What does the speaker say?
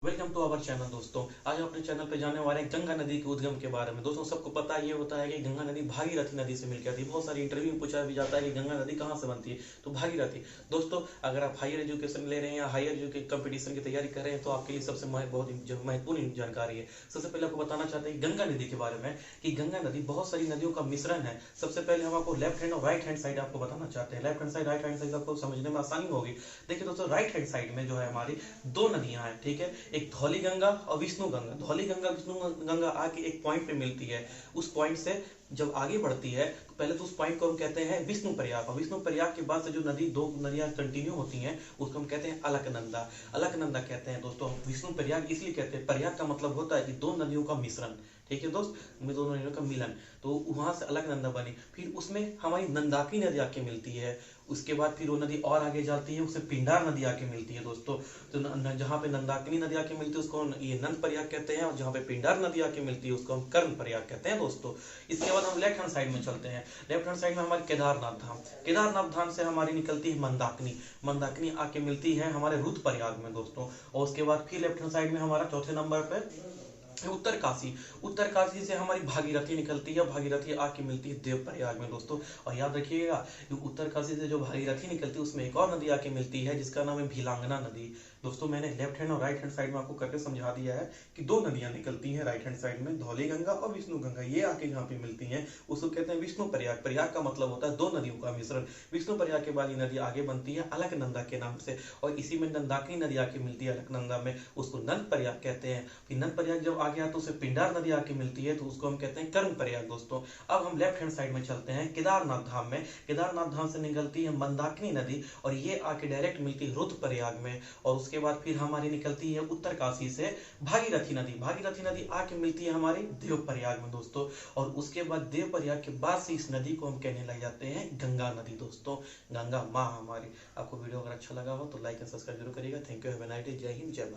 Welcome to our channel दोस्तों। आज अपने चैनल पे जाने वाले हैं गंगा नदी के उद्गम के बारे में। दोस्तों सबको पता ये होता है कि गंगा नदी भागीरथी नदी से मिलकर आती है। बहुत सारी इंटरव्यू में पूछा भी जाता है कि गंगा नदी कहाँ से बनती है, तो भागीरथी। दोस्तों अगर आप हायर एजुकेशन ले रहे हैं या हायर एजुकेशन कंपटीशन की तैयारी कर रहे हैं तो आपके लिए सबसे बहुत महत्वपूर्ण जानकारी है। सबसे पहले आपको बताना चाहते हैं गंगा नदी के बारे में कि गंगा नदी बहुत सारी नदियों का मिश्रण है। सबसे पहले हम आपको लेफ्ट हैंड और राइट हैंड साइड आपको बताना चाहते हैं। Left hand side right hand side आपको समझने में आसानी होगी। देखिए दोस्तों, राइट हैंड साइड में जो है हमारी दो नदियां हैं, ठीक है। एक धौली गंगा और विष्णु गंगा। धौली गंगा विष्णु गंगा आके एक पॉइंट पे मिलती है। उस पॉइंट से जब आगे बढ़ती है तो पहले तो उस पॉइंट को हम कहते हैं विष्णु प्रयाग, और विष्णु प्रयाग के बाद से जो दो नदियां कंटिन्यू होती हैं उसको हम कहते हैं अलकनंदा। अलकनंदा कहते हैं दोस्तों। विष्णु प्रयाग इसलिए कहते हैं, प्रयाग का मतलब होता है कि दो नदियों का मिश्रण, ठीक है दोस्त, दोनों नदियों का मिलन। तो वहां से अलकनंदा बनी। फिर उसमें हमारी नंदाकिनी नदी आके मिलती है। उसके बाद फिर वो नदी और आगे जाती है, उससे पिंडार नदी आके मिलती है दोस्तों। तो जहाँ पे नंदाकिनी नदी आके मिलती है उसको ये नंद प्रयाग कहते हैं, और जहाँ पे पिंडार नदी आके मिलती है उसको हम कर्ण प्रयाग कहते हैं दोस्तों। इसके बाद हम लेफ्ट हैंड साइड में चलते हैं। लेफ्ट हैंड साइड में हमारे केदारनाथ धाम। केदारनाथ धाम से हमारी निकलती है मंदाकिनी। मंदाकिनी आके मिलती है हमारे रुद्र प्रयाग में दोस्तों। और उसके बाद फिर लेफ्ट हैंड साइड में हमारा चौथे नंबर पे उत्तर काशी। उत्तर काशी से हमारी भागीरथी निकलती है। भागीरथी आके मिलती है देव प्रयाग में दोस्तों। और याद रखिएगा, उत्तर काशी से जो भागीरथी निकलती है उसमें एक और नदी आके मिलती है जिसका नाम है भीलांगना नदी। दोस्तों मैंने लेफ्ट हैंड और राइट हैंड साइड में आपको करके समझा दिया है कि दो नदियां निकलती हैं राइट हैंड साइड में, धौली गंगा और विष्णु गंगा। ये आके यहाँ पे मिलती हैं, उसको कहते हैं विष्णु प्रयाग। प्रयाग का मतलब होता है दो नदियों का मिश्रण। विष्णु प्रयाग के बाद ये नदी आगे बनती है अलकनंदा के नाम से, और इसी में नंदाकिनी नदी आके मिलती है अलकनंदा में, उसको नंद प्रयाग कहते हैं। फिर नंद प्रयाग जब आ गया तो उसे पिंडार नदी आके मिलती है तो उसको हम कहते हैं कर्ण प्रयाग दोस्तों। अब हम लेफ्ट हैंड साइड में चलते हैं केदारनाथ धाम में। केदारनाथ धाम से निकलती है मंदाकिनी नदी और ये आके डायरेक्ट मिलती है रुद्र प्रयाग में। और उसके बाद फिर हमारी निकलती है उत्तर काशी से भागीरथी नदी। भागीरथी नदी आके मिलती है हमारी देव प्रयाग में दोस्तों। और उसके बाद देव प्रयाग के बाद से इस नदी को हम कहने लग जाते हैं गंगा नदी दोस्तों। गंगा माँ हमारी। आपको वीडियो अगर अच्छा लगा हो तो लाइक एंड सब्सक्राइब जरूर करिएगा। Thank you, have a nice day. जय हिंद, जय भारत।